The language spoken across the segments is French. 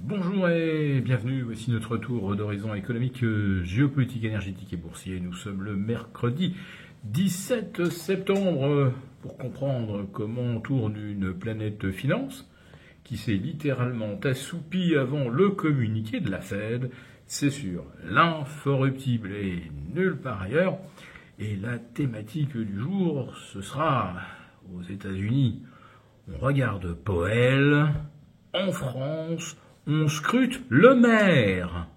Bonjour et bienvenue, voici notre tour d'horizon économique, géopolitique, énergétique et boursier. Nous sommes le mercredi 17 septembre pour comprendre comment tourne une planète finance qui s'est littéralement assoupie avant le communiqué de la Fed. C'est sûr, l'incorruptible et nulle part ailleurs. Et la thématique du jour, ce sera aux États-Unis. On regarde Powell, en France, on scrute le maire.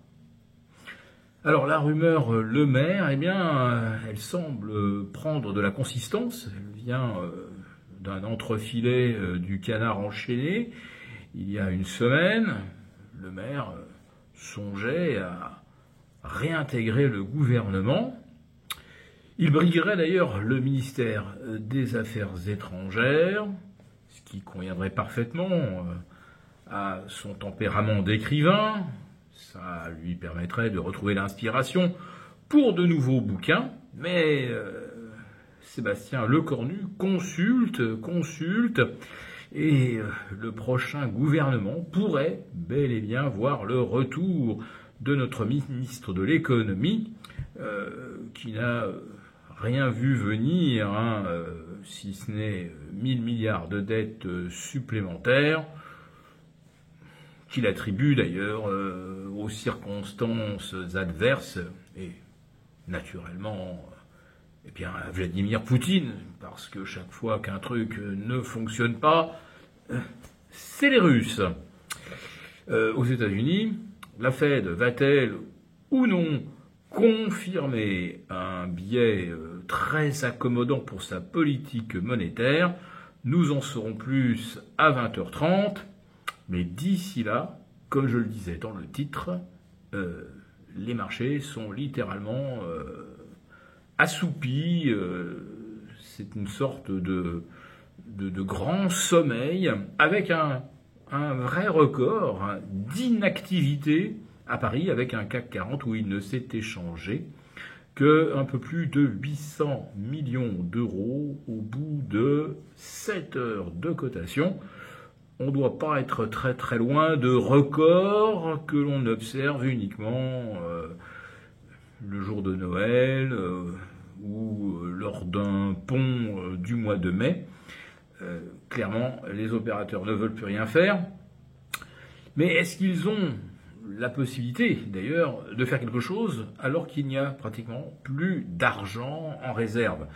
Alors la rumeur le maire, elle semble prendre de la consistance. Elle vient d'un entrefilet du canard enchaîné. Il y a une semaine, le maire songeait à réintégrer le gouvernement. Il briguerait d'ailleurs le ministère des Affaires étrangères, ce qui conviendrait parfaitement à son tempérament d'écrivain. Ça lui permettrait de retrouver l'inspiration pour de nouveaux bouquins. Mais Sébastien Lecornu consulte, et le prochain gouvernement pourrait bel et bien voir le retour de notre ministre de l'économie, qui n'a rien vu venir, si ce n'est 1000 milliards de dettes supplémentaires, qu'il attribue d'ailleurs aux circonstances adverses et naturellement à Vladimir Poutine, parce que chaque fois qu'un truc ne fonctionne pas, c'est les Russes. Aux États-Unis, la Fed va-t-elle ou non confirmer un biais très accommodant pour sa politique monétaire? Nous en saurons plus à 20h30. Mais d'ici là, comme je le disais dans le titre, les marchés sont littéralement assoupis. C'est une sorte de grand sommeil avec un vrai record d'inactivité à Paris, avec un CAC 40 où il ne s'est échangé qu'un peu plus de 800 millions d'euros au bout de 7 heures de cotation. On ne doit pas être très très loin de records que l'on observe uniquement le jour de Noël ou lors d'un pont du mois de mai. Clairement, les opérateurs ne veulent plus rien faire. Mais est-ce qu'ils ont la possibilité, d'ailleurs, de faire quelque chose alors qu'il n'y a pratiquement plus d'argent en réserve ?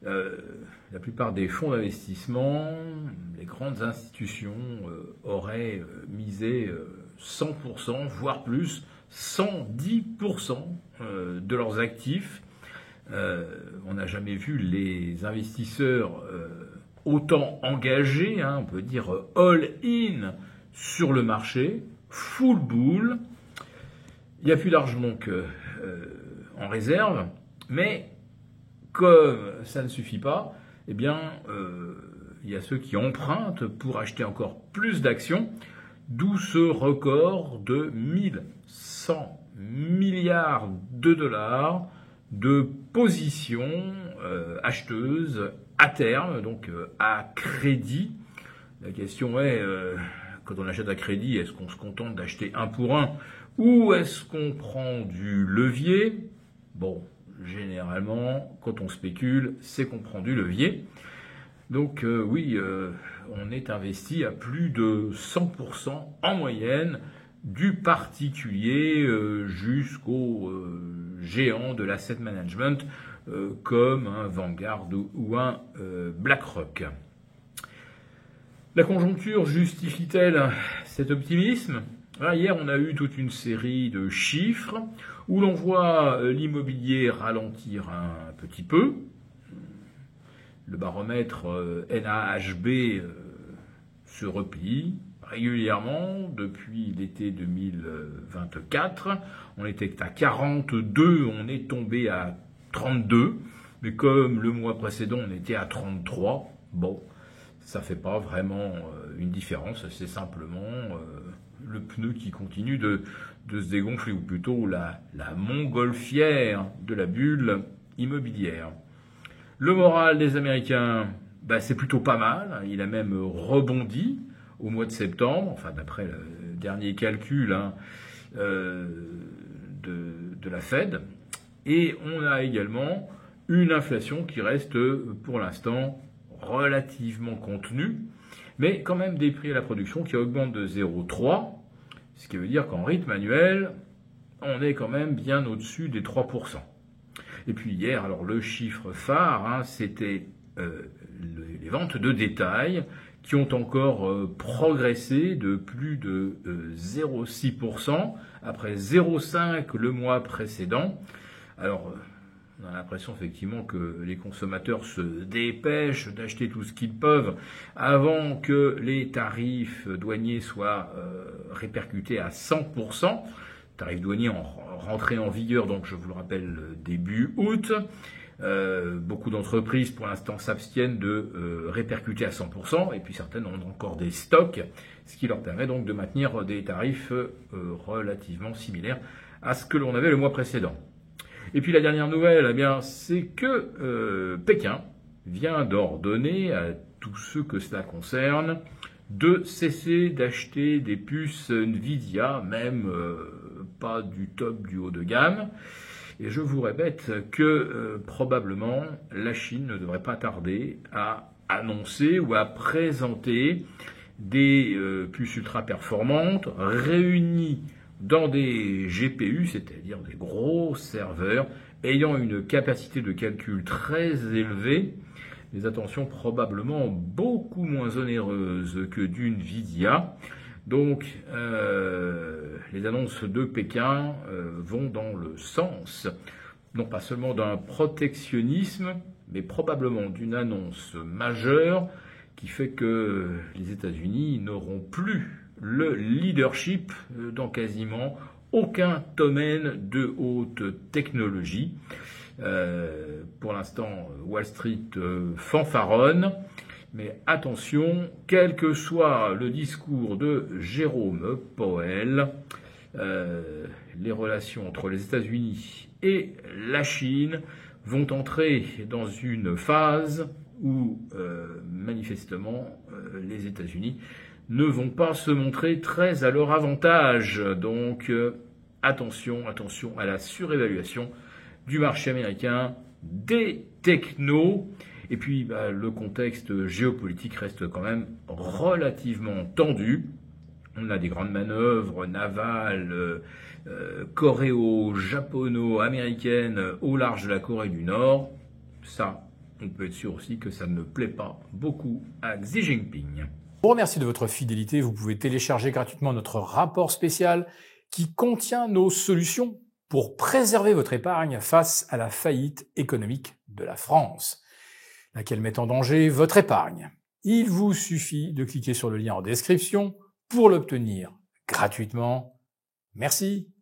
La plupart des fonds d'investissement, les grandes institutions auraient misé 100%, voire plus, 110% de leurs actifs. On n'a jamais vu les investisseurs autant engagés, on peut dire all-in sur le marché, full bull. Il n'y a plus d'argent donc en réserve, mais comme ça ne suffit pas, il y a ceux qui empruntent pour acheter encore plus d'actions, d'où ce record de 1100 milliards de dollars de positions acheteuses à terme, donc à crédit. La question est, quand on achète à crédit, est-ce qu'on se contente d'acheter un pour un ou est-ce qu'on prend du levier ? Bon, généralement, quand on spécule, c'est qu'on prend du levier. Donc on est investi à plus de 100% en moyenne, du particulier jusqu'au géant de l'asset management, comme un Vanguard ou un BlackRock. La conjoncture justifie-t-elle cet optimisme ? Hier, on a eu toute une série de chiffres où l'on voit l'immobilier ralentir un petit peu. Le baromètre NAHB se replie régulièrement depuis l'été 2024. On était à 42, on est tombé à 32. Mais comme le mois précédent, on était à 33, bon, ça ne fait pas vraiment une différence. C'est simplement le pneu qui continue de se dégonfler, ou plutôt la montgolfière de la bulle immobilière. Le moral des Américains, c'est plutôt pas mal. Il a même rebondi au mois de septembre, enfin d'après dernier calcul de la Fed. Et on a également une inflation qui reste pour l'instant relativement contenue, mais quand même des prix à la production qui augmentent de 0,3, ce qui veut dire qu'en rythme annuel, on est quand même bien au-dessus des 3%. Et puis hier, alors le chiffre phare, c'était les ventes de détail qui ont encore progressé de plus de 0,6% après 0,5% le mois précédent. Alors, on a l'impression effectivement que les consommateurs se dépêchent d'acheter tout ce qu'ils peuvent avant que les tarifs douaniers soient répercutés à 100%. Tarifs douaniers rentrés en vigueur, donc je vous le rappelle, début août. Beaucoup d'entreprises pour l'instant s'abstiennent de répercuter à 100%, et puis certaines ont encore des stocks, ce qui leur permet donc de maintenir des tarifs relativement similaires à ce que l'on avait le mois précédent. Et puis la dernière nouvelle, c'est que Pékin vient d'ordonner à tous ceux que cela concerne de cesser d'acheter des puces Nvidia, même pas du top, du haut de gamme. Et je vous répète que probablement la Chine ne devrait pas tarder à annoncer ou à présenter des puces ultra performantes réunies dans des GPU, c'est-à-dire des gros serveurs, ayant une capacité de calcul très élevée, mais attention, probablement beaucoup moins onéreuse que du Nvidia. Donc, les annonces de Pékin vont dans le sens, non pas seulement d'un protectionnisme, mais probablement d'une annonce majeure qui fait que les États-Unis n'auront plus le leadership dans quasiment aucun domaine de haute technologie. Pour l'instant, Wall Street fanfaronne, mais attention, quel que soit le discours de Jérôme Powell, les relations entre les États-Unis et la Chine vont entrer dans une phase où, manifestement, les États-Unis ne vont pas se montrer très à leur avantage. Donc, attention à la surévaluation du marché américain, des technos. Et puis, le contexte géopolitique reste quand même relativement tendu. On a des grandes manœuvres navales, coréo-japono-américaines au large de la Corée du Nord. Ça, on peut être sûr aussi que ça ne plaît pas beaucoup à Xi Jinping. Je vous remercie de votre fidélité. Vous pouvez télécharger gratuitement notre rapport spécial qui contient nos solutions pour préserver votre épargne face à la faillite économique de la France, laquelle met en danger votre épargne. Il vous suffit de cliquer sur le lien en description pour l'obtenir gratuitement. Merci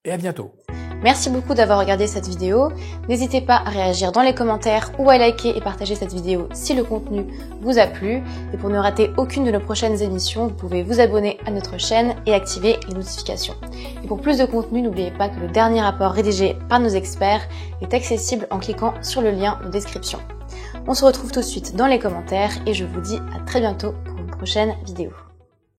et à bientôt. Merci beaucoup d'avoir regardé cette vidéo. N'hésitez pas à réagir dans les commentaires ou à liker et partager cette vidéo si le contenu vous a plu. Et pour ne rater aucune de nos prochaines émissions, vous pouvez vous abonner à notre chaîne et activer les notifications. Et pour plus de contenu, n'oubliez pas que le dernier rapport rédigé par nos experts est accessible en cliquant sur le lien de description. On se retrouve tout de suite dans les commentaires et je vous dis à très bientôt pour une prochaine vidéo.